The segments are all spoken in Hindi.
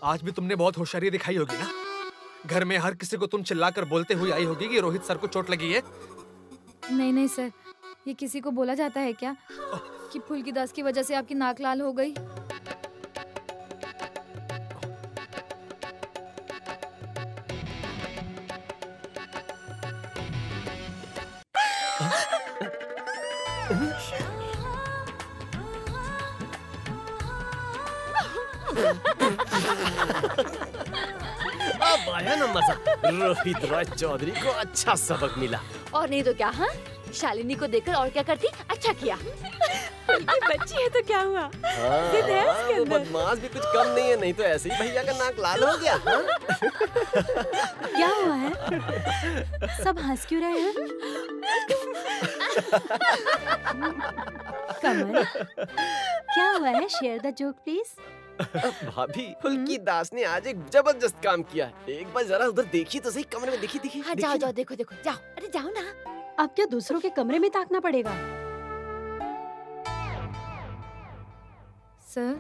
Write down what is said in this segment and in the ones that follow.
आज भी तुमने बहुत होशियारी दिखाई होगी ना। घर में हर किसी को तुम चिल्लाकर बोलते हुए आई होगी कि रोहित सर को चोट लगी है। नहीं नहीं सर, ये किसी को बोला जाता है क्या कि फुल्की दास की वजह से आपकी नाक लाल हो गई? अब आया ना मजा। रोहित रॉय चौधरी को अच्छा सबक मिला। और नहीं तो क्या। हाँ, शालिनी को देखकर और क्या करती? अच्छा किया। फुल्की बच्ची है तो क्या हुआ? जिद है उसके वो अंदर। बदमाश भी कुछ कम नहीं है, नहीं तो ऐसे ही भैया का नाक लाल हो गया। हाँ? क्या हुआ है? सब हंस क्यों रहे हैं? कमल, क्या हुआ है? Share the joke please. भाभी, फुल्की दास ने आज एक जबरदस्त काम किया है। एक बार जरा उधर देखिए तो सही, कमरे में देखिए। हाँ, जाओ जाओ, देखो देखो, जाओ। अरे जाओ ना। अब क्या दूसरों के कमरे में ताकना पड़ेगा? सर,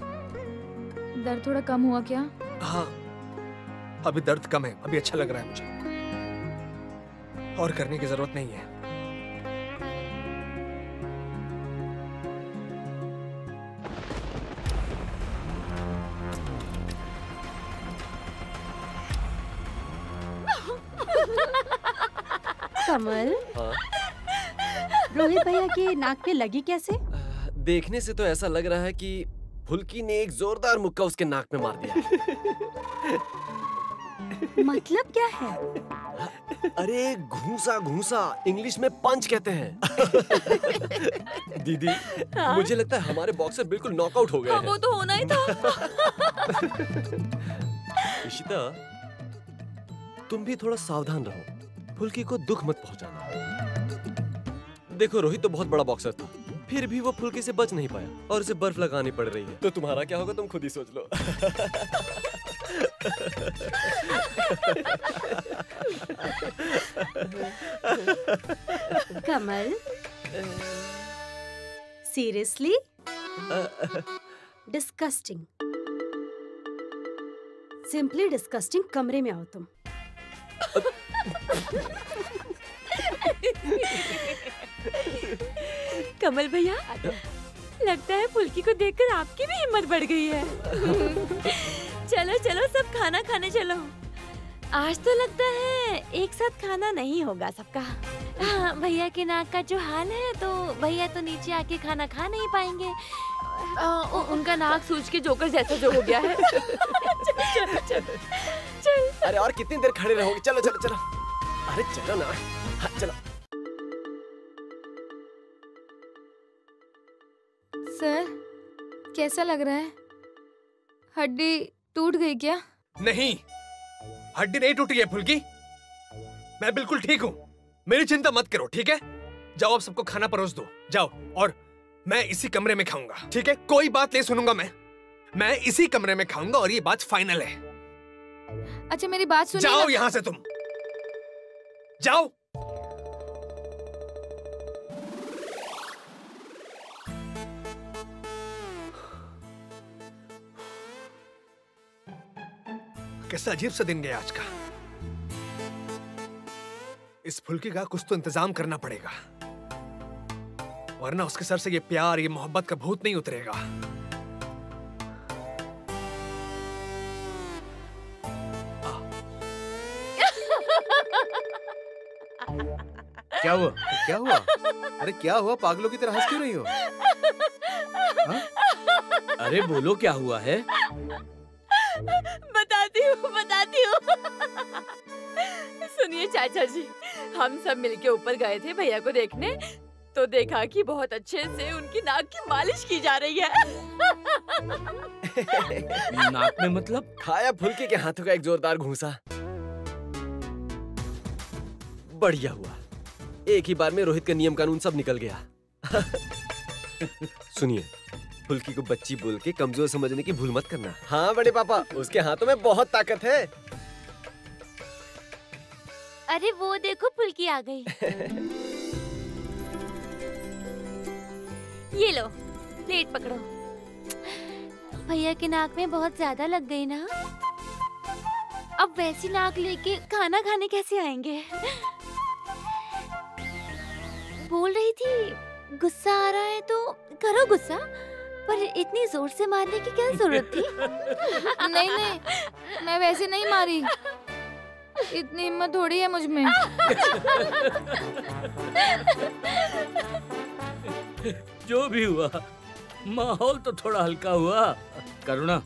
दर्द थोड़ा कम हुआ क्या? हाँ, अभी दर्द कम है, अभी अच्छा लग रहा है मुझे। और करने की जरूरत नहीं है। कमल, हाँ? रोहित भैया की नाक पे लगी कैसे? देखने से तो ऐसा लग रहा है कि फुल्की ने एक जोरदार मुक्का उसके नाक में मार दिया। मतलब क्या है? अरे घूसा घूसा, इंग्लिश में पंच कहते हैं। दीदी, मुझे लगता है हमारे बॉक्सर बिल्कुल नॉकआउट हो गए हैं। वो तो होना ही था। इशिता, तुम भी थोड़ा सावधान रहो। फुल्की को दुख मत पहुंचाना। देखो, रोहित तो बहुत बड़ा बॉक्सर था, फिर भी वो फुल्की से बच नहीं पाया और उसे बर्फ लगानी पड़ रही है। तो तुम्हारा क्या होगा तुम खुद ही सोच लो। कमल, सीरियसली? Disgusting, simply disgusting. कमरे में आओ तुम। कमल भैया, लगता है फुल्की को देखकर आपकी भी हिम्मत बढ़ गई है। चलो चलो, सब खाना खाने चलो। आज तो लगता है एक साथ खाना नहीं होगा सबका। हाँ, भैया के नाक का जो हाल है, तो भैया तो नीचे आके खाना खा नहीं पाएंगे। उनका नाक सूज के जोकर जैसा जो हो गया है। चल चल चल। अरे और कितनी देर खड़े रहोगे? चलो चलो चलो। अरे चलो ना। हाँ, चलो। सर, कैसा लग रहा है? हड्डी टूट गई क्या? नहीं, हड्डी नहीं टूटी है फुल्की। मैं बिल्कुल ठीक हूँ। मेरी चिंता मत करो, ठीक है? जाओ, अब सबको खाना परोस दो। जाओ, और मैं इसी कमरे में खाऊंगा, ठीक है? कोई बात नहीं सुनूंगा मैं इसी कमरे में खाऊंगा और ये बात फाइनल है। अच्छा, मेरी बात सुनिए। जाओ यहां से, तुम जाओ। कैसा अजीब सा दिन गया आज का। इस फुल्की का कुछ तो इंतजाम करना पड़ेगा, वरना उसके सर से ये प्यार, ये मोहब्बत का भूत नहीं उतरेगा। क्या हुआ? क्या हुआ? अरे क्या हुआ? पागलों की तरह हंस क्यों रही हो? हाँ? अरे बोलो, क्या हुआ है? बताती हूँ। सुनिए चाचा जी, हम सब मिलके ऊपर गए थे भैया को देखने, तो देखा कि बहुत अच्छे से उनकी नाक की मालिश की जा रही है। नाक में मतलब? खाया फुल्की के हाथों का एक जोरदार घूंसा। बढ़िया हुआ, एक ही बार में रोहित का नियम कानून सब निकल गया। सुनिए, फुल्की को बच्ची बोल के कमजोर समझने की भूल मत करना। हाँ बड़े पापा, उसके हाथों में बहुत ताकत है। अरे वो देखो, फुल्की आ गई। ये लो, प्लेट पकड़ो। भैया की नाक में बहुत ज्यादा लग गई ना? अब वैसी नाक लेके खाना खाने कैसे आएंगे? बोल रही थी गुस्सा आ रहा है तो करो गुस्सा, पर इतनी जोर से मारने की क्या जरूरत थी? नहीं नहीं, मैं वैसे नहीं मारी, इतनी हिम्मत थोड़ी है मुझ में। जो भी हुआ, माहौल तो थोड़ा हल्का हुआ। करुणा,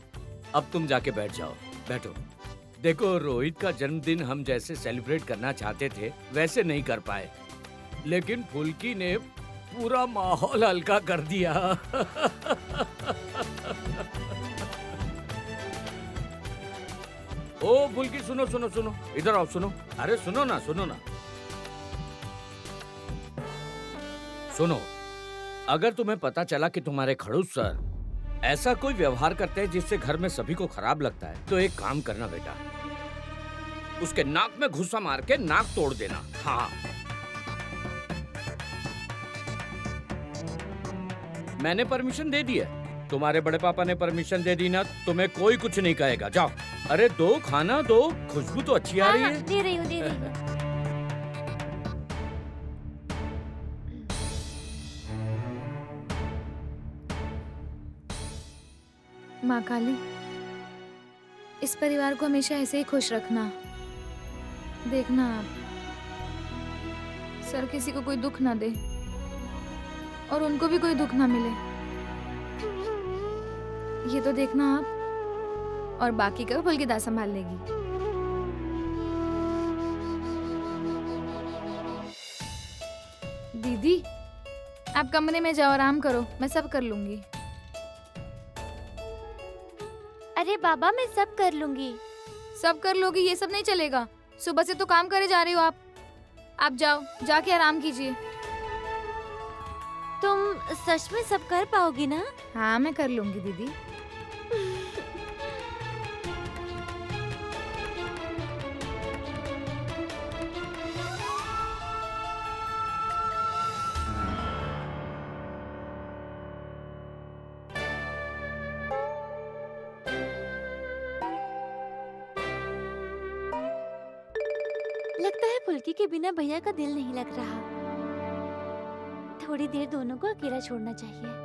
अब तुम जाके बैठ जाओ, बैठो। देखो, रोहित का जन्मदिन हम जैसे सेलिब्रेट करना चाहते थे वैसे नहीं कर पाए, लेकिन फुल्की ने पूरा माहौल हल्का कर दिया। ओ फुल्की, सुनो सुनो सुनो, इधर आओ, सुनो। अरे सुनो ना, सुनो ना, सुनो। अगर तुम्हें पता चला कि तुम्हारे खड़ूस सर ऐसा कोई व्यवहार करते हैं जिससे घर में सभी को खराब लगता है, तो एक काम करना बेटा, उसके नाक में घुसा मार के नाक तोड़ देना। हाँ, मैंने परमिशन दे दी है, तुम्हारे बड़े पापा ने परमिशन दे दी ना, तुम्हें कोई कुछ नहीं कहेगा। जाओ। अरे दो, खाना दो, खुशबू तो अच्छी आ रही है। दे रही हूँ, दे रही हूँ। माँ काली, इस परिवार को हमेशा ऐसे ही खुश रखना। देखना आप, सर किसी को कोई दुख ना दे और उनको भी कोई दुख ना मिले, ये तो देखना आप। और बाकी का फुल्की दा संभाल लेगी। दीदी, आप कमरे में जाओ, आराम करो, मैं सब कर लूंगी। अरे बाबा, मैं सब कर लूंगी। सब कर लोगी, ये सब नहीं चलेगा। सुबह से तो काम करे जा रही हो आप जाओ, जाके आराम कीजिए। तुम सच में सब कर पाओगी ना? हाँ, मैं कर लूंगी दीदी। लगता है फुल्की के बिना भैया का दिल नहीं लग रहा। थोड़ी देर दोनों को अकेला छोड़ना चाहिए।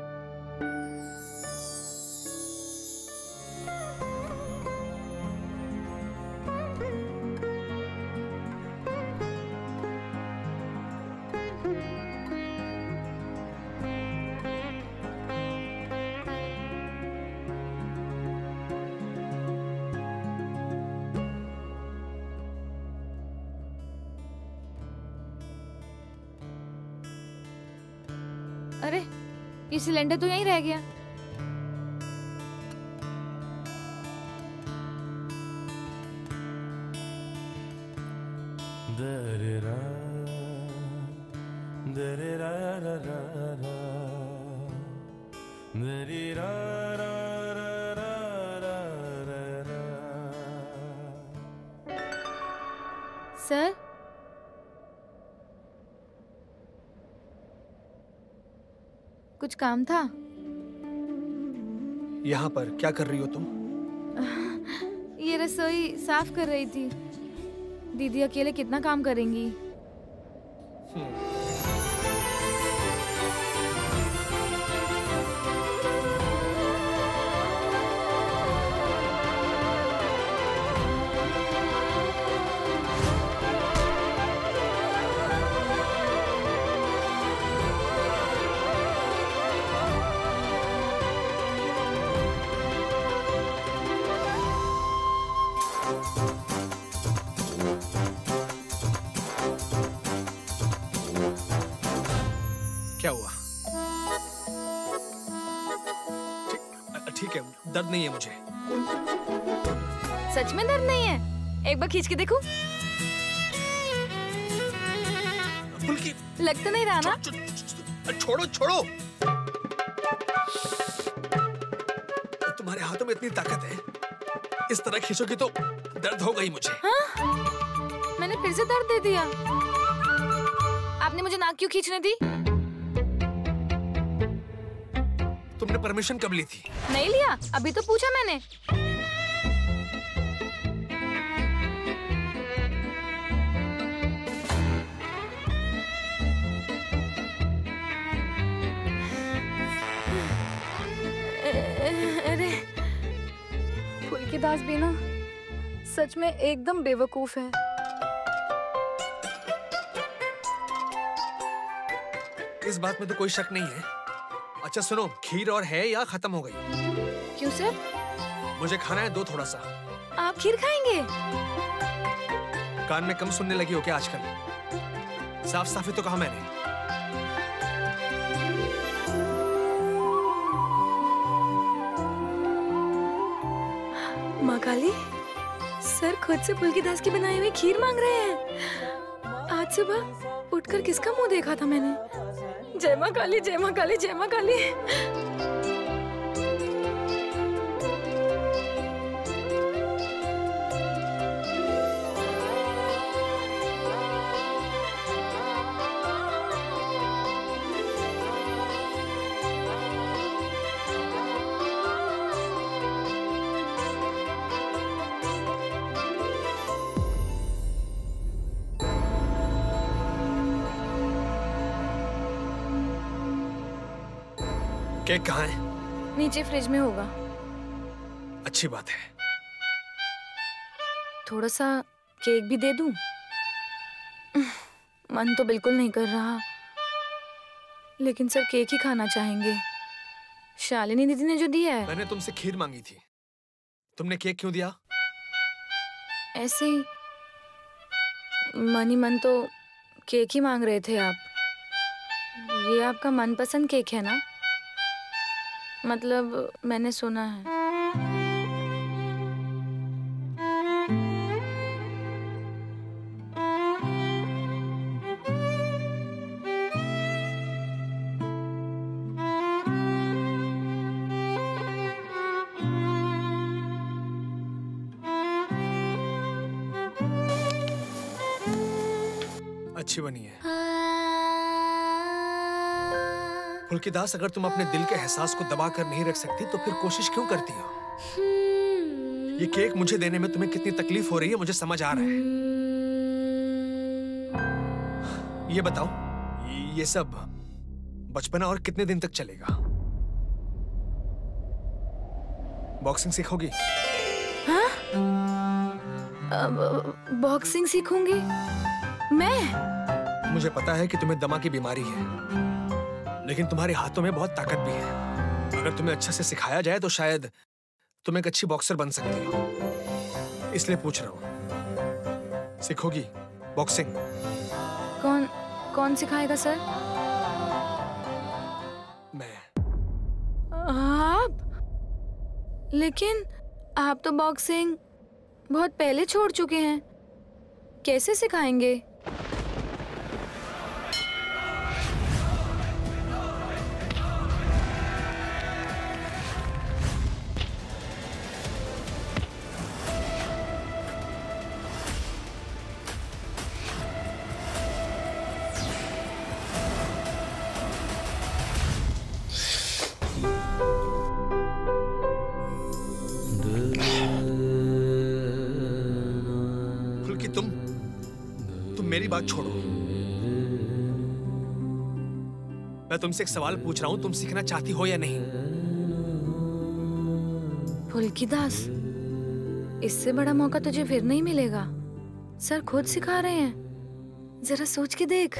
अरे, ये सिलेंडर तो यहीं रह गया। सर, कुछ काम था? यहाँ पर क्या कर रही हो तुम? ये रसोई साफ कर रही थी। दीदी अकेले कितना काम करेंगी? क्या हुआ? ठीक है, दर्द नहीं है मुझे। सच में दर्द नहीं है? एक बार खींच के देखो। फुल्की, लग तो नहीं रहा ना? छोड़ो छोड़ो। तुम्हारे हाथों में इतनी ताकत है, इस तरह खींचोगी तो दर्द होगा ही मुझे। हाँ? मैंने फिर से दर्द दे दिया। आपने मुझे नाक क्यों खींचने दी? तुमने परमिशन कब ली थी? नहीं लिया, अभी तो पूछा मैंने। दास भी ना सच में एकदम बेवकूफ है। इस बात में तो कोई शक नहीं है। अच्छा सुनो, खीर और है या खत्म हो गई? क्यों सर? मुझे खाना है, दो थोड़ा सा। आप खीर खाएंगे? कान में कम सुनने लगी हो क्या आजकल? साफ साफ ही तो कहा मैंने। माँ काली, सर खुद से पुलकी दास की बनाई हुई खीर मांग रहे हैं। आज सुबह उठकर किसका मुंह देखा था मैंने? जय माँ काली, जय माँ काली, जय माँ काली। केक कहाँ है? नीचे फ्रिज में होगा। अच्छी बात है। थोड़ा सा केक भी दे दूं? मन तो बिल्कुल नहीं कर रहा, लेकिन सर केक ही खाना चाहेंगे। शालिनी दीदी ने जो दिया है। मैंने तुमसे खीर मांगी थी, तुमने केक क्यों दिया? ऐसे ही मन ही मन तो केक ही मांग रहे थे आप। ये आपका मनपसंद केक है ना? मतलब मैंने सुना है। अच्छी बनी है। पुलकी दास, अगर तुम अपने दिल के एहसास को दबा कर नहीं रख सकती तो फिर कोशिश क्यों करती हो? ये केक मुझे देने में तुम्हें कितनी तकलीफ हो रही है मुझे समझ आ रहा है। ये बताओ, ये सब बचपना और कितने दिन तक चलेगा? बॉक्सिंग सीखोगी? हाँ? बॉक्सिंग सीखूंगी मैं? मुझे पता है कि तुम्हें दमा की बीमारी है, लेकिन तुम्हारे हाथों में बहुत ताकत भी है। अगर तुम्हें अच्छे से सिखाया जाए तो शायद तुम एक अच्छी बॉक्सर बन सकती हो। इसलिए पूछ रहा हूँ, सीखोगी बॉक्सिंग? कौन सिखाएगा सर? मैं। आप? लेकिन आप तो बॉक्सिंग बहुत पहले छोड़ चुके हैं, कैसे सिखाएंगे? मेरी बात छोड़ो, मैं तुमसे एक सवाल पूछ रहा हूं, तुम सीखना चाहती हो या नहीं? पुलकी दास, इससे बड़ा मौका तुझे फिर नहीं मिलेगा। सर खुद सिखा रहे हैं, जरा सोच के देख।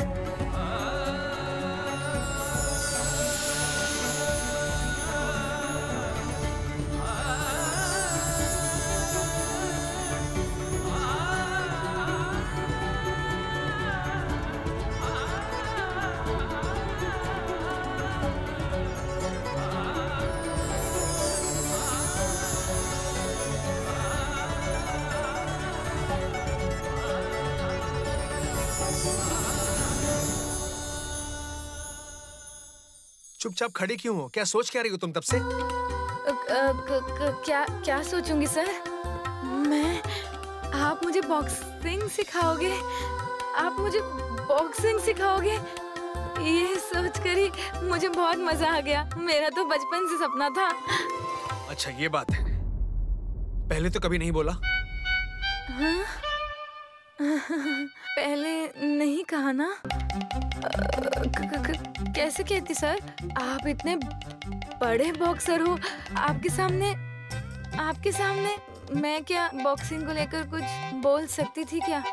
चुपचाप खड़ी क्यों हो? क्या सोच क्या रही हो तुम तब से? क्या सोचूंगी सर? आप मुझे बॉक्सिंग सिखाओगे? आप मुझे बॉक्सिंग सिखाओगे? ये सोचकर ही मुझे बहुत मजा आ गया। मेरा तो बचपन से सपना था। अच्छा ये बात है, पहले तो कभी नहीं बोला? हाँ? पहले नहीं कहा ना? कैसे कहती सर? आप इतने बड़े बॉक्सर हो, आपके सामने मैं क्या बॉक्सिंग को लेकर कुछ बोल सकती थी क्या?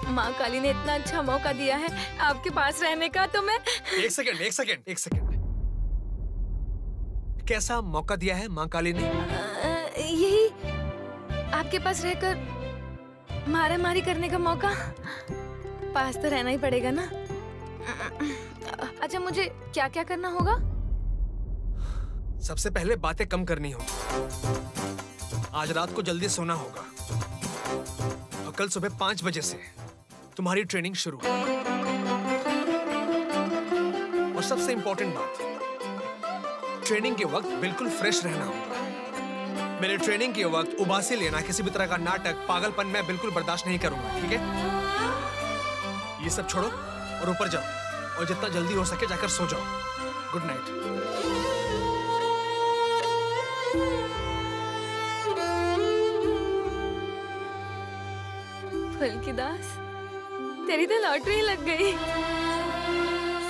माँ काली ने इतना अच्छा मौका दिया है आपके पास रहने का, तो मैं... एक सेकंड। कैसा मौका दिया है माँ काली ने? यही आपके पास रहकर मारामारी करने का मौका। पास तो रहना ही पड़ेगा ना। अच्छा, मुझे क्या क्या करना होगा? सबसे पहले बातें कम करनी होगी। आज रात को जल्दी सोना होगा और कल सुबह 5 बजे से तुम्हारी ट्रेनिंग शुरू है। और सबसे इंपॉर्टेंट बात, ट्रेनिंग के वक्त बिल्कुल फ्रेश रहना होगा। मेरे ट्रेनिंग के वक्त उबासी लेना, किसी भी तरह का नाटक, पागलपन मैं बिल्कुल बर्दाश्त नहीं करूंगा, ठीक है? ये सब छोड़ो और ऊपर जाओ और जितना जल्दी हो सके जाकर सो जाओ। Good night. फुल्की दास, तेरी तो लॉटरी लग गई।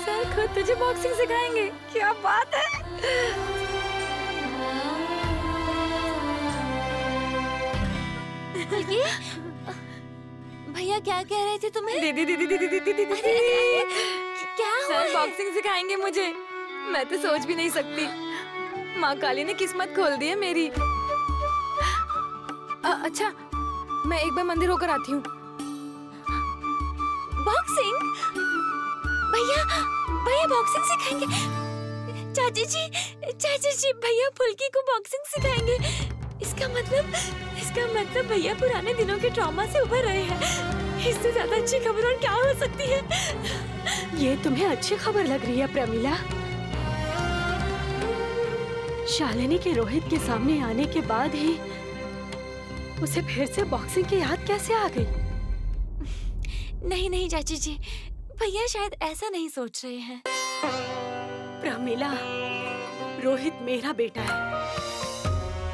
सर खुद तुझे बॉक्सिंग सिखाएंगे, क्या बात है। फुल्की, भैया क्या कह रहे थे तुम्हें? दीदी क्या हुआ सर है? बॉक्सिंग सिखाएंगे मुझे। मैं तो सोच भी नहीं सकती। माँ काली ने किस्मत खोल दी है मेरी। अच्छा, मैं एक बार मंदिर होकर आती हूँ। बॉक्सिंग? भैया बॉक्सिंग सिखाएंगे। चाची जी भैया फुल्की को बॉक्सिंग सिखाएंगे। इसका मतलब भैया पुराने दिनों के ट्रॉमा से उभर रहे हैं। इससे ज्यादा अच्छी खबर और क्या हो सकती है? ये तुम्हें अच्छी खबर लग रही है प्रमिला? शालिनी के रोहित के सामने आने के बाद ही उसे फिर से बॉक्सिंग की याद कैसे आ गई? नहीं चाची जी, भैया शायद ऐसा नहीं सोच रहे हैं। प्रमिला, रोहित मेरा बेटा है।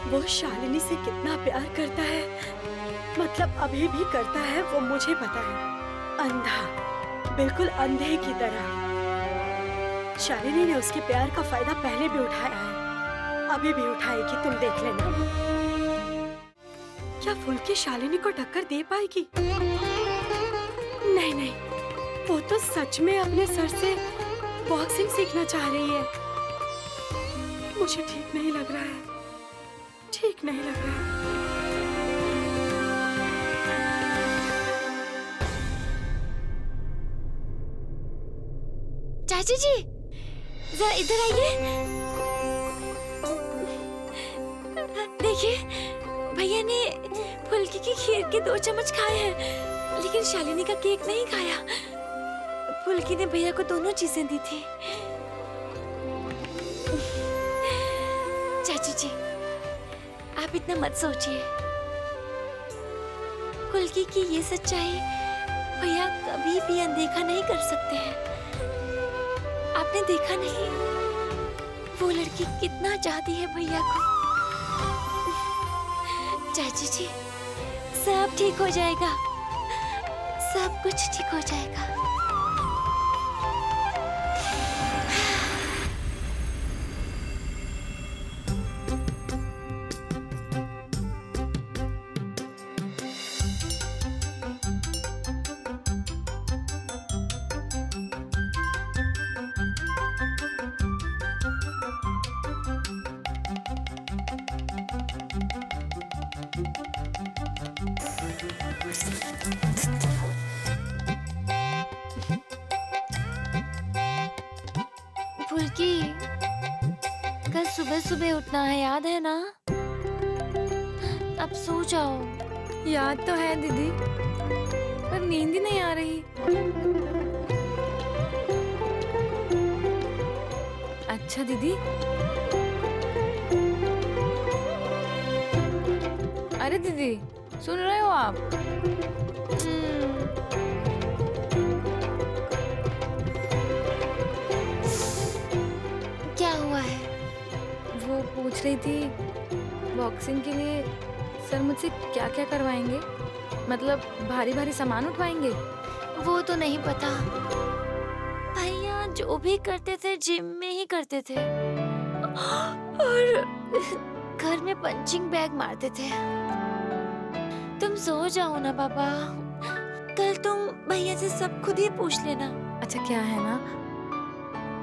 वो शालिनी से कितना प्यार करता है, मतलब अभी भी करता है, वो मुझे पता है। अंधा, बिल्कुल अंधे की तरह। शालिनी ने उसके प्यार का फायदा पहले भी उठाया है, अभी भी उठाएगी, तुम देख लेना। क्या फुल्की शालिनी को टक्कर दे पाएगी? नहीं, वो तो सच में अपने सर से बॉक्सिंग सीखना चाह रही है। मुझे ठीक नहीं लग रहा है। चाची जी, जरा इधर आइए। देखिए, भैया ने फुल्की की खीर के 2 चम्मच खाए हैं, लेकिन शालिनी का केक नहीं खाया। फुल्की ने भैया को दोनों चीजें दी थी। चाची जी, आप इतना मत सोचिए। फुल्की की ये सच्चाई भैया कभी भी अनदेखा नहीं कर सकते हैं। आपने देखा नहीं, वो लड़की कितना चाहती है भैया को। चाची जी, सब ठीक हो जाएगा, सब कुछ ठीक हो जाएगा। फुल्की, कल सुबह उठना है, याद है ना? अब सो जाओ। याद तो है दीदी, पर नींद ही नहीं आ रही। अच्छा दीदी, अरे दीदी, सुन रहे हो आप? क्या हुआ है? वो पूछ रही थी बॉक्सिंग के लिए सर मुझसे क्या क्या करवाएंगे, मतलब भारी भारी सामान उठवाएंगे? वो तो नहीं पता। भैया जो भी करते थे जिम में ही करते थे, और घर में पंचिंग बैग मारते थे। तुम सो जाओ ना पापा, कल तुम भैया से सब खुद ही पूछ लेना। अच्छा क्या है ना,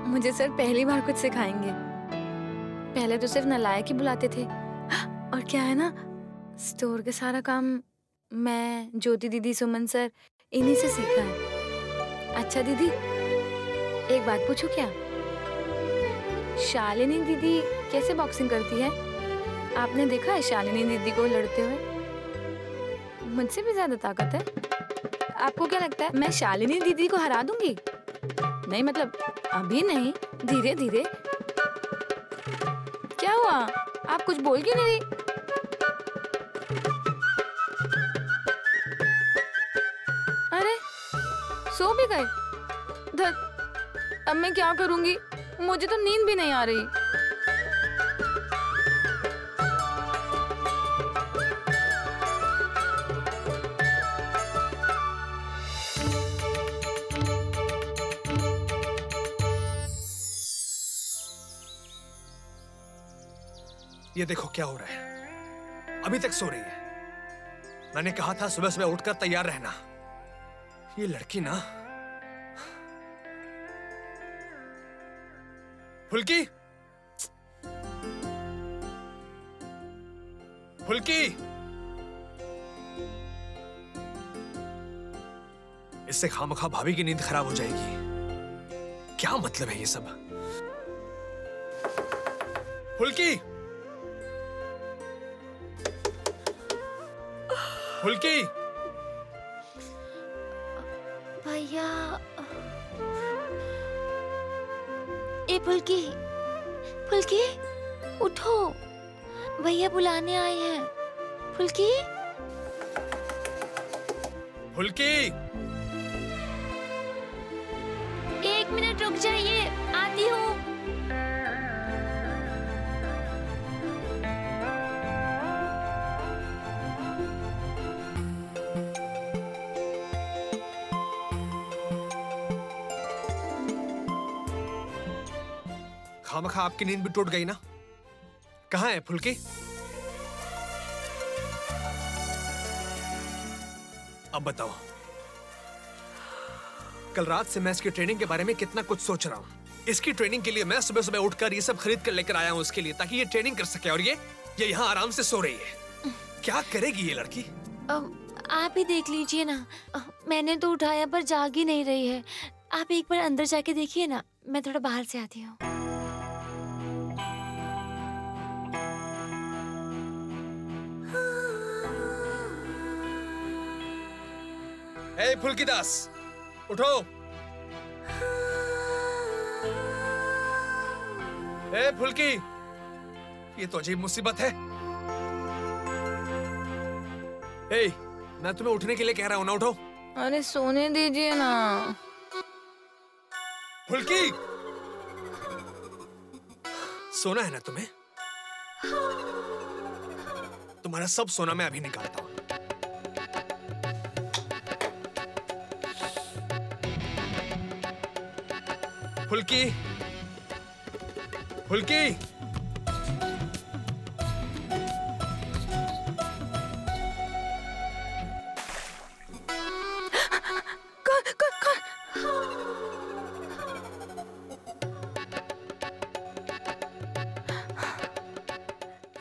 मुझे सर पहली बार कुछ सिखाएंगे। पहले तो सिर्फ नालायक ही बुलाते थे। और क्या है ना, स्टोर का सारा काम मैं, ज्योति दीदी, सुमन सर इन्हीं से सीखा है। अच्छा दीदी, एक बात पूछूं क्या? शालिनी दीदी कैसे बॉक्सिंग करती है? आपने देखा है शालिनी दीदी को लड़ते हुए? मुझसे भी ज्यादा ताकत है। आपको क्या लगता है मैं शालिनी दीदी को हरा दूंगी? नहीं, मतलब अभी नहीं, धीरे धीरे। क्या हुआ, आप कुछ बोल क्यों नहीं रही? अरे सो भी गए? अब मैं क्या करूंगी? मुझे तो नींद भी नहीं आ रही। ये देखो क्या हो रहा है, अभी तक सो रही है। मैंने कहा था सुबह सुबह उठकर तैयार रहना। ये लड़की ना। फुल्की, फुल्की, इससे खामखा भाभी की नींद खराब हो जाएगी। क्या मतलब है ये सब? फुल्की, फुल्की, भैया। ए फुल्की, फुल्की उठो, भैया बुलाने आए हैं। फुल्की, फुल्की, 1 मिनट रुक जाइए, आती हूँ। खामखा आपकी नींद भी टूट गई ना। कहाँ है फुल्की? अब बताओ। कल रात से मैं इसकी ट्रेनिंग के बारे में कितना कुछ सोच रहा हूँ। इसकी ट्रेनिंग के लिए मैं सुबह सुबह उठकर ये सब खरीद कर लेकर आया हूँ इसके लिए, ताकि ये ट्रेनिंग कर सके। और ये यहाँ आराम से सो रही है। क्या करेगी ये लड़की? आप ही देख लीजिए ना। मैंने तो उठाया पर जाग ही नहीं रही है। आप एक बार अंदर जाके देखिए ना, मैं थोड़ा बाहर से आती हूँ। ए फुल्की दास, उठो। ए फुल्की, ये तो अजीब मुसीबत है। ए, मैं तुम्हें उठने के लिए कह रहा हूं ना, उठो। अरे सोने दीजिए ना। फुल्की, सोना है ना तुम्हें? तुम्हारा सब सोना मैं अभी निकालता हूं। फुल्की, फुल्की,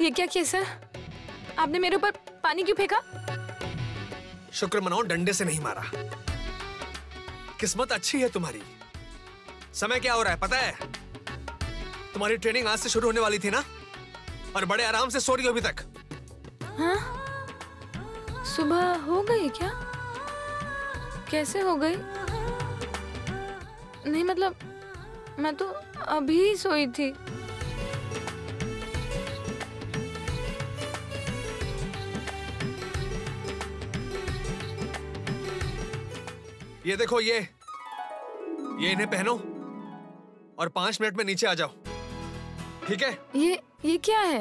ये क्या किया सर? आपने मेरे ऊपर पानी क्यों फेंका? शुक्र मनाओ डंडे से नहीं मारा। किस्मत अच्छी है तुम्हारी। समय क्या हो रहा है पता है? तुम्हारी ट्रेनिंग आज से शुरू होने वाली थी ना, और बड़े आराम से सो रही हो अभी तक। हाँ? सुबह हो गई क्या? कैसे हो गई? नहीं मतलब मैं तो अभी ही सोई थी। ये देखो, ये इन्हें पहनो और 5 मिनट में नीचे आ जाओ, ठीक है? ये क्या है?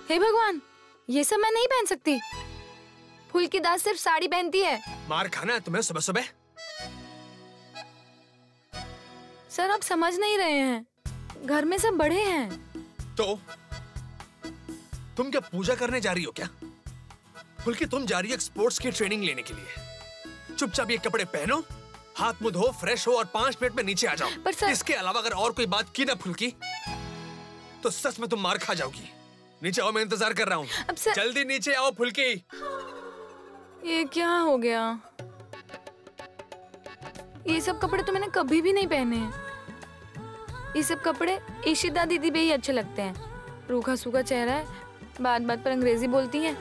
हे भगवान, ये सब मैं नहीं पहन सकती। फुल्की दास सिर्फ साड़ी पहनती है। मार खाना है तुम्हें सुबह सुबह? सर आप समझ नहीं रहे हैं, घर में सब बड़े हैं। तो तुम क्या पूजा करने जा रही हो क्या? बल्कि तुम जा रही हो एक स्पोर्ट्स की ट्रेनिंग लेने के लिए। चुपचाप ये कपड़े पहनो, हाथ मुंह धो, फ्रेश हो और 5 मिनट में नीचे आ जाओ। पर सर... इसके अलावा अगर और कोई बात की ना फुल्की, तो सच में तुम मार खा जाओगी। नीचे आओ, मैं इंतजार कर रहा हूँ। अब सर... जल्दी नीचे आओ फुल्की। ये क्या हो गया? ये सब कपड़े तो मैंने कभी भी नहीं पहने हैं। ये सब कपड़े इशिता दीदी पे ही अच्छे लगते हैं। रूखा सूखा चेहरा है, बात बात पर अंग्रेजी बोलती हैं।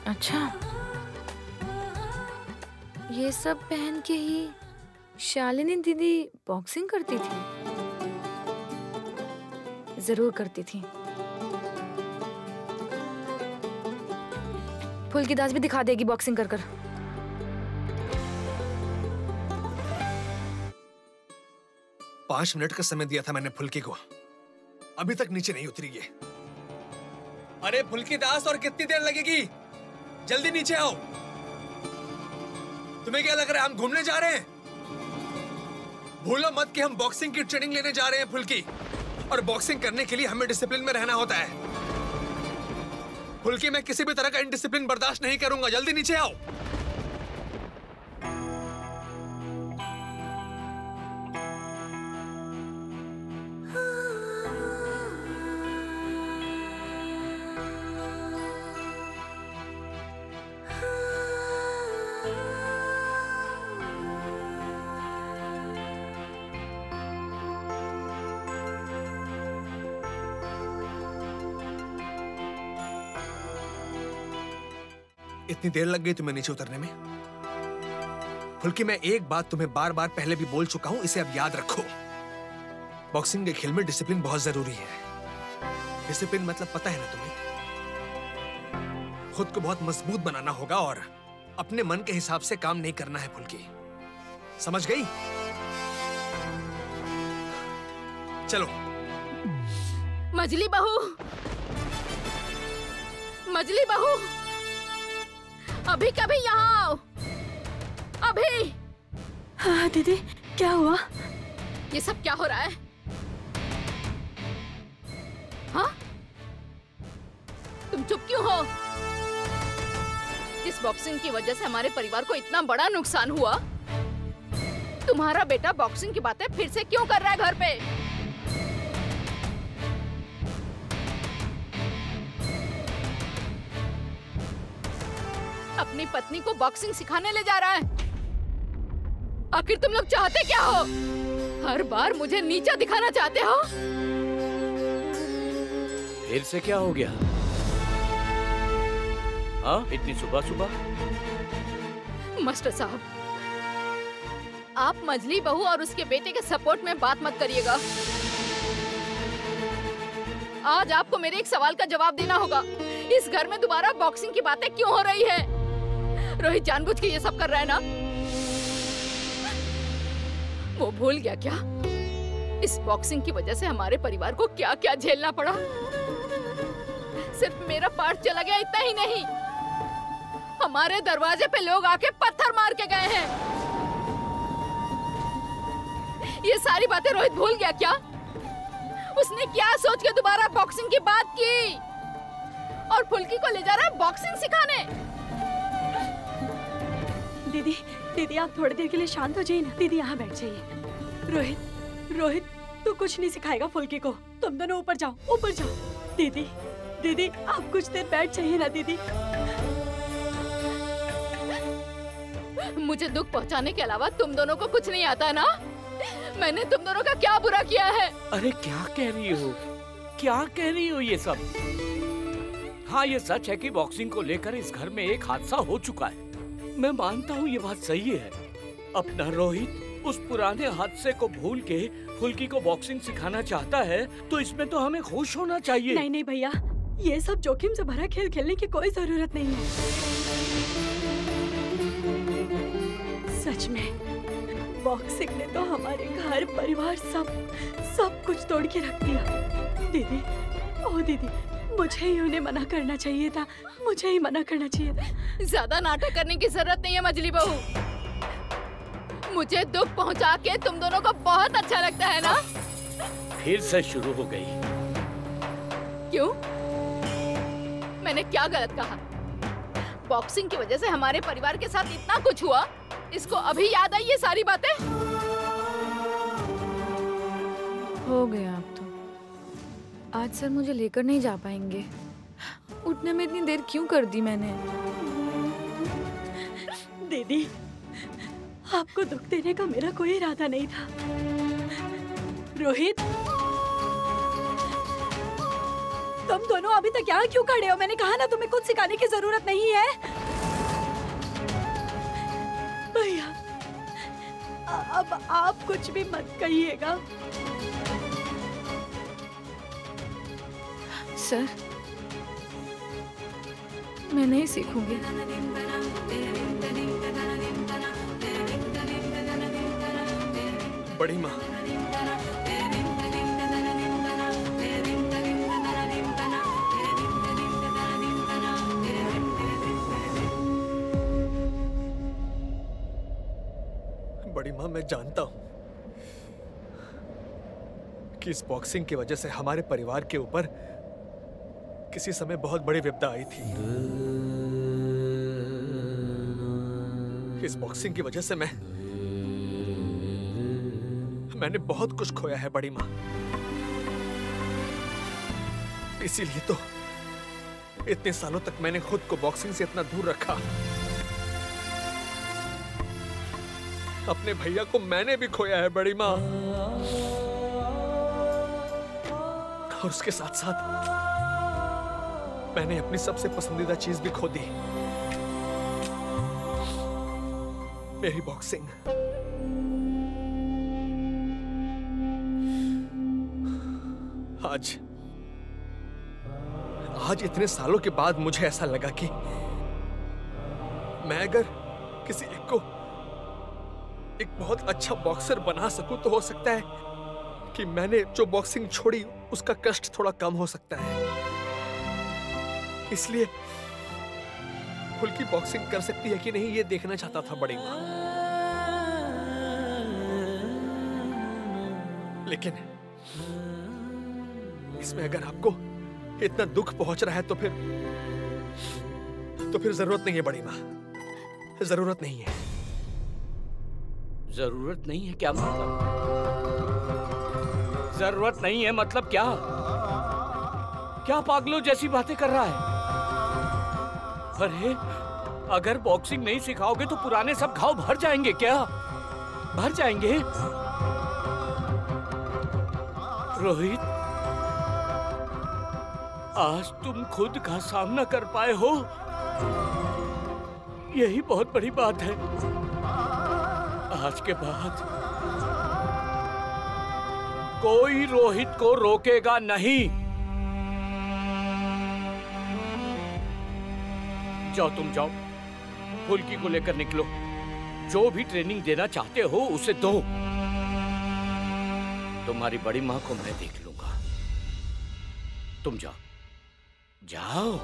अच्छा, ये सब पहन के ही शालिनी दीदी बॉक्सिंग करती थी। जरूर करती थी। फुल्की दास भी दिखा देगी बॉक्सिंग कर कर। पांच मिनट का समय दिया था मैंने फुल्की को, अभी तक नीचे नहीं उतरी है। अरे फुल्की दास, और कितनी देर लगेगी? जल्दी नीचे आओ। तुम्हें क्या लग रहा है हम घूमने जा रहे हैं? भूलो मत कि हम बॉक्सिंग की ट्रेनिंग लेने जा रहे हैं फुल्की, और बॉक्सिंग करने के लिए हमें डिसिप्लिन में रहना होता है। फुल्की, मैं किसी भी तरह का इनडिसिप्लिन बर्दाश्त नहीं करूंगा। जल्दी नीचे आओ। इतनी देर लग गई तुम्हें नीचे उतरने में? फुल्की, मैं एक बात तुम्हें बार बार पहले भी बोल चुका हूं, इसे अब याद रखो। बॉक्सिंग के खेल में डिसिप्लिन बहुत जरूरी है। डिसिप्लिन मतलब पता है ना तुम्हें? खुद को बहुत मजबूत बनाना होगा और अपने मन के हिसाब से काम नहीं करना है फुल्की, समझ गई? चलो। मजली बहू, मजली बहू, अभी कभी यहाँ आओ, अभी। हाँ दीदी, क्या हुआ? ये सब क्या हो रहा है? हाँ? तुम चुप क्यों हो? इस बॉक्सिंग की वजह से हमारे परिवार को इतना बड़ा नुकसान हुआ। तुम्हारा बेटा बॉक्सिंग की बातें फिर से क्यों कर रहा है घर पे? अपनी पत्नी को बॉक्सिंग सिखाने ले जा रहा है। आखिर तुम लोग चाहते क्या हो? हर बार मुझे नीचा दिखाना चाहते हो। फिर से क्या हो गया? हाँ, इतनी सुबह सुबह? मास्टर साहब, आप मजली बहू और उसके बेटे के सपोर्ट में बात मत करिएगा। आज आपको मेरे एक सवाल का जवाब देना होगा। इस घर में दोबारा बॉक्सिंग की बातें क्यों हो रही है? रोहित जानबूझ के ये सब कर रहा है ना? वो भूल गया क्या? इस बॉक्सिंग की वजह से हमारे परिवार को क्या क्या झेलना पड़ा। सिर्फ मेरा पार्ट चला गया इतना ही नहीं, हमारे दरवाजे पे लोग आके पत्थर मार के गए हैं। ये सारी बातें रोहित भूल गया क्या? उसने क्या सोच के दोबारा बॉक्सिंग की बात की और फुल्की को ले जा रहा है बॉक्सिंग सिखाने? दीदी, दीदी आप थोड़ी देर के लिए शांत हो जाइए ना। दीदी यहाँ बैठ जाइए। रोहित, रोहित तू कुछ नहीं सिखाएगा फुल्की को। तुम दोनों ऊपर जाओ, ऊपर जाओ। दीदी, दीदी आप कुछ देर बैठ जाइए ना दीदी। मुझे दुख पहुंचाने के अलावा तुम दोनों को कुछ नहीं आता ना? मैंने तुम दोनों का क्या बुरा किया है? अरे क्या कह रही हो? क्या कह रही हो ये सब? हाँ, ये सच है कि बॉक्सिंग को लेकर इस घर में एक हादसा हो चुका है। मैं मानता हूँ ये बात सही है। अपना रोहित उस पुराने हादसे को भूल के फुल्की को बॉक्सिंग सिखाना चाहता है, तो इसमें तो हमें खुश होना चाहिए। नहीं नहीं भैया, ये सब जोखिम से भरा खेल खेलने की कोई जरूरत नहीं है। सच में बॉक्सिंग ने तो हमारे घर परिवार सब कुछ तोड़ के रख दिया। दीदी, ओ दीदी, मुझे ही उन्हें मना करना चाहिए था, मुझे ही मना करना चाहिए था। ज्यादा नाटक करने की जरूरत नहीं है मजली बहू। मुझे दुख पहुंचा के तुम दोनों को बहुत अच्छा लगता है ना? फिर से शुरू हो गई। क्यों? मैंने क्या गलत कहा? बॉक्सिंग की वजह से हमारे परिवार के साथ इतना कुछ हुआ, इसको अभी याद आई ये सारी बातें? हो गया अब तो। आज सर मुझे लेकर नहीं जा पाएंगे। उठने में इतनी देर क्यों कर दी मैंने? दीदी, आपको दुख देने का मेरा कोई इरादा नहीं था। रोहित, तुम दोनों अभी तक यहाँ क्यों खड़े हो? मैंने कहा ना तुम्हें कुछ सिखाने की जरूरत नहीं है। भैया, अब आप कुछ भी मत कहिएगा। सर, मैं नहीं सीखूंगी। बड़ी माँ, बड़ी माँ, मैं जानता हूं कि इस बॉक्सिंग की वजह से हमारे परिवार के ऊपर किसी समय बहुत बड़ी विपदा आई थी। इस बॉक्सिंग की वजह से मैंने बहुत कुछ खोया है बड़ी माँ। इसीलिए तो इतने सालों तक मैंने खुद को बॉक्सिंग से इतना दूर रखा। अपने भैया को मैंने भी खोया है बड़ी माँ, और उसके साथ साथ मैंने अपनी सबसे पसंदीदा चीज भी खो दी, मेरी बॉक्सिंग। आज इतने सालों के बाद मुझे ऐसा लगा कि मैं अगर किसी एक को एक बहुत अच्छा बॉक्सर बना सकूं तो हो सकता है कि मैंने जो बॉक्सिंग छोड़ी उसका कष्ट थोड़ा कम हो सकता है। इसलिए फुल्की बॉक्सिंग कर सकती है कि नहीं ये देखना चाहता था बड़ी माँ। लेकिन इसमें अगर आपको इतना दुख पहुंच रहा है तो फिर जरूरत नहीं है बड़ी माँ, जरूरत नहीं है। जरूरत नहीं है क्या मतलब? जरूरत नहीं है मतलब क्या? क्या पागलों जैसी बातें कर रहा है? अरे, अगर बॉक्सिंग नहीं सिखाओगे तो पुराने सब घाव भर जाएंगे क्या? भर जाएंगे? रोहित, आज तुम खुद का सामना कर पाए हो, यही बहुत बड़ी बात है। आज के बाद कोई रोहित को रोकेगा नहीं। जाओ, तुम जाओ, फुल्की को लेकर निकलो। जो भी ट्रेनिंग देना चाहते हो उसे दो। तुम्हारी बड़ी माँ को मैं देख लूंगा। तुम जाओ, जाओ।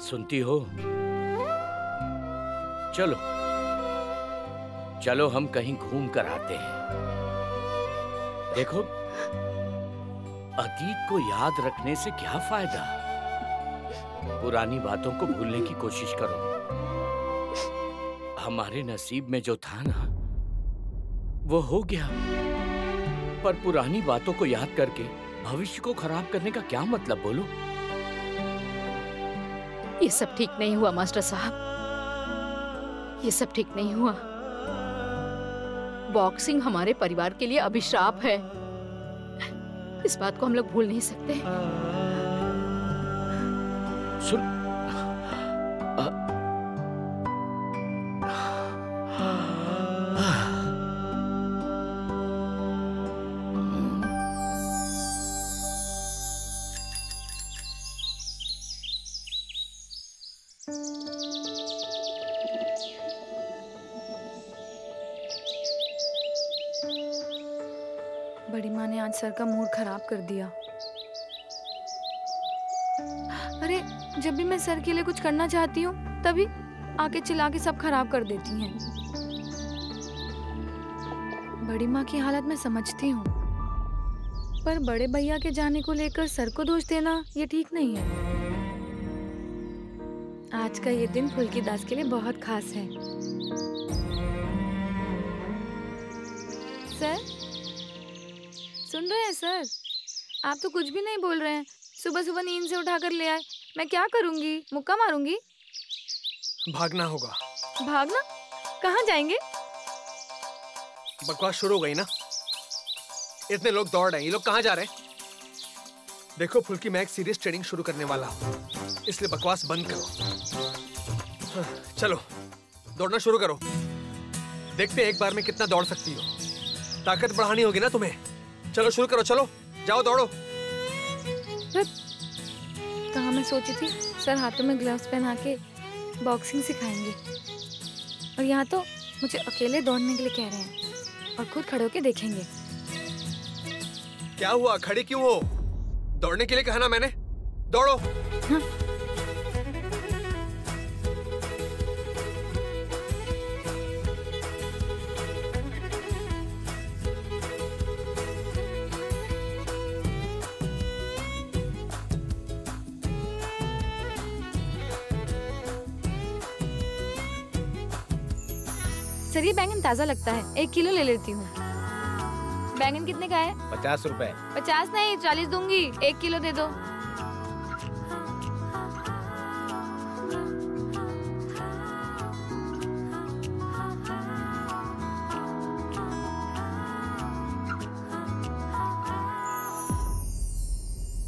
सुनती हो? चलो चलो, हम कहीं घूम कर आते हैं। देखो, अतीत को याद रखने से क्या फायदा? पुरानी बातों को भूलने की कोशिश करो। हमारे नसीब में जो था ना वो हो गया, पर पुरानी बातों को याद करके भविष्य को खराब करने का क्या मतलब बोलो? ये सब ठीक नहीं हुआ मास्टर साहब, ये सब ठीक नहीं हुआ। बॉक्सिंग हमारे परिवार के लिए अभिशाप है, इस बात को हम लोग भूल नहीं सकते। सुन, बड़ी माँ ने आज सर का मूड खराब कर दिया। अरे जब भी मैं सर के लिए कुछ करना चाहती हूँ तभी आके चिल्ला के सब खराब कर देती हैं। बड़ी माँ की हालत मैं समझती हूँ, पर बड़े भैया के जाने को लेकर सर को दोष देना ये ठीक नहीं है। आज का ये दिन फुल्की दास के लिए बहुत खास है। सर, सुन रहे हैं सर? आप तो कुछ भी नहीं बोल रहे हैं। सुबह सुबह नींद से उठाकर ले आए, मैं क्या करूंगी? मुक्का मारूंगी? भागना होगा। भागना? कहाँ जाएंगे? बकवास शुरू हो गई ना। इतने लोग दौड़ रहे हैं, ये लोग कहाँ जा रहे हैं? देखो फुल्की, मैं एक सीरियस ट्रेनिंग शुरू करने वाला हूँ, इसलिए बकवास बंद करो। चलो दौड़ना शुरू करो, देखते हैं एक बार में कितना दौड़ सकती हो। ताकत बढ़ानी होगी ना तुम्हें। चलो शुरू करो, चलो जाओ दौड़ो। कहाँ मैं सोची थी सर हाथों में ग्लव्स पहना के बॉक्सिंग सिखाएंगे, और यहाँ तो मुझे अकेले दौड़ने के लिए कह रहे हैं और खुद खड़े होके देखेंगे। क्या हुआ, खड़े क्यों हो? दौड़ने के लिए कहा ना मैंने, दौड़ो। हाँ। सर ये बैंगन ताजा लगता है, 1 किलो ले लेती हूँ। बैंगन कितने का है? 50 रुपए। 50 नहीं, 40 दूंगी। 1 किलो दे दो।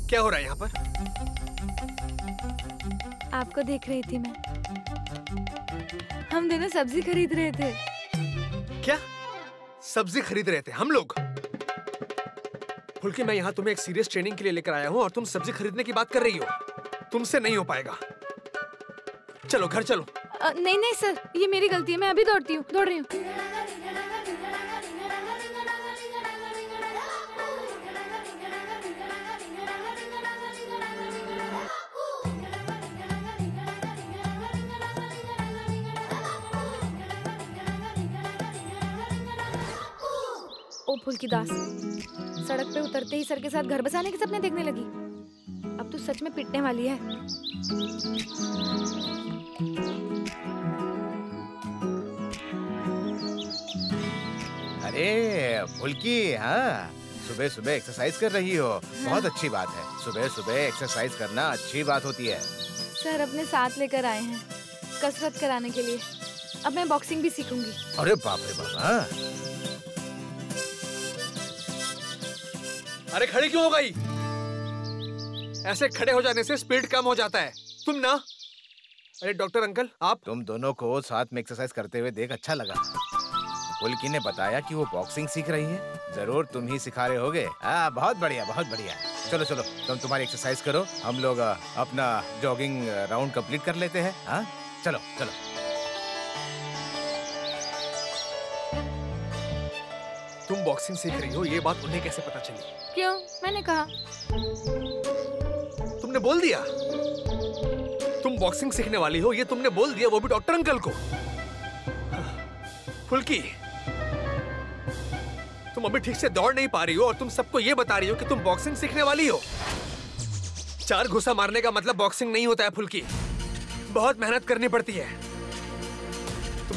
क्या हो रहा है यहाँ पर? आपको देख रही थी मैं। हम दोनों सब्जी खरीद रहे थे। क्या सब्जी खरीद रहे थे हम लोग? फुल्की, मैं यहाँ तुम्हें एक सीरियस ट्रेनिंग के लिए लेकर आया हूँ और तुम सब्जी खरीदने की बात कर रही हो। तुमसे नहीं हो पाएगा, चलो घर चलो। नहीं नहीं सर, ये मेरी गलती है, मैं अभी दौड़ती हूँ, दौड़ रही हूँ। ओ फुल्की दास, सड़क पे उतरते ही सर के साथ घर बसाने के सपने देखने लगी। अब तो सच में पिटने वाली है। अरे फुल्की, हाँ सुबह सुबह एक्सरसाइज कर रही हो, बहुत अच्छी बात है। सुबह सुबह एक्सरसाइज करना अच्छी बात होती है। सर अपने साथ लेकर आए हैं कसरत कराने के लिए। अब मैं बॉक्सिंग भी सीखूंगी। अरे बाप रे बाप। हाँ? अरे खड़ी क्यों हो गई? ऐसे खड़े हो जाने से स्पीड कम हो जाता है। तुम ना, अरे डॉक्टर अंकल, आप तुम दोनों को साथ में एक्सरसाइज करते हुए देख अच्छा लगा। फुल्की ने बताया कि वो बॉक्सिंग सीख रही है, जरूर तुम ही सिखा रहे होगे। हाँ बहुत बढ़िया, बहुत बढ़िया। चलो चलो तुम तुम्हारी एक्सरसाइज करो, हम लोग अपना जॉगिंग राउंड कंप्लीट कर लेते हैं। हाँ चलो चलो। तुम बॉक्सिंग सीख रही हो, ये बात उन्हें कैसे पता चली? क्यों? मैंने कहा। तुमने बोल दिया तुम बॉक्सिंग सीखने वाली हो, ये तुमने बोल दिया, वो भी डॉक्टर अंकल को। फुल्की, तुम अभी ठीक से दौड़ नहीं पा रही हो और तुम सबको ये बता रही हो कि तुम बॉक्सिंग सीखने वाली हो। 4 घुसा मारने का मतलब बॉक्सिंग नहीं होता है फुल्की, बहुत मेहनत करनी पड़ती है।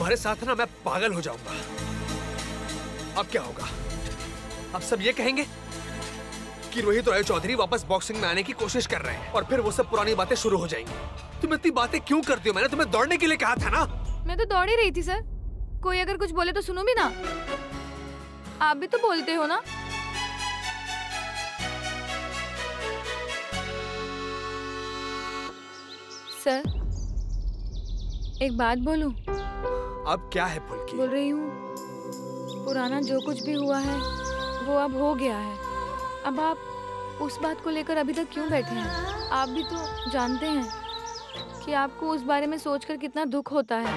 तुम्हारे साथ ना मैं पागल हो जाऊंगा। अब क्या होगा? अब सब ये कहेंगे कि रोहित रॉय चौधरी वापस बॉक्सिंग में आने की कोशिश कर रहे हैं और फिर वो सब पुरानी बातें शुरू हो जाएंगी। तुम इतनी बातें क्यों करती हो? मैंने तुम्हें दौड़ने के लिए कहा था ना। मैं तो दौड़ ही रही थी सर। कोई अगर कुछ बोले तो सुनो भी ना। आप भी तो बोलते हो ना। सर एक बात बोलूं? अब क्या है फुल्की? बोल रही हूँ, पुराना जो कुछ भी हुआ है वो अब हो गया है। अब आप उस बात को लेकर अभी तक क्यों बैठे हैं? आप भी तो जानते हैं कि आपको उस बारे में सोचकर कितना दुख होता है,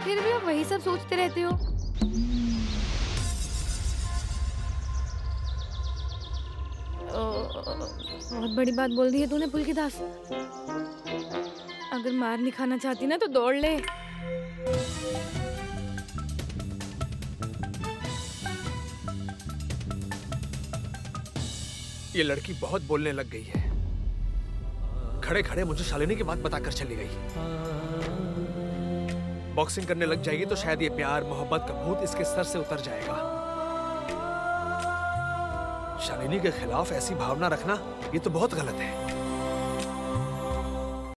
फिर भी आप वही सब सोचते रहते हो। बहुत बड़ी बात बोल दी है तूने पुलकी दास। अगर मार नहीं खाना चाहती ना तो दौड़ ले। ये लड़की बहुत बोलने लग गई है। खड़े खड़े मुझे शालिनी की बात बताकर चली गई। बॉक्सिंग करने लग जाएगी तो शायद ये प्यार मोहब्बत का भूत इसके सर से उतर जाएगा। शालिनी के खिलाफ ऐसी भावना रखना ये तो बहुत गलत है।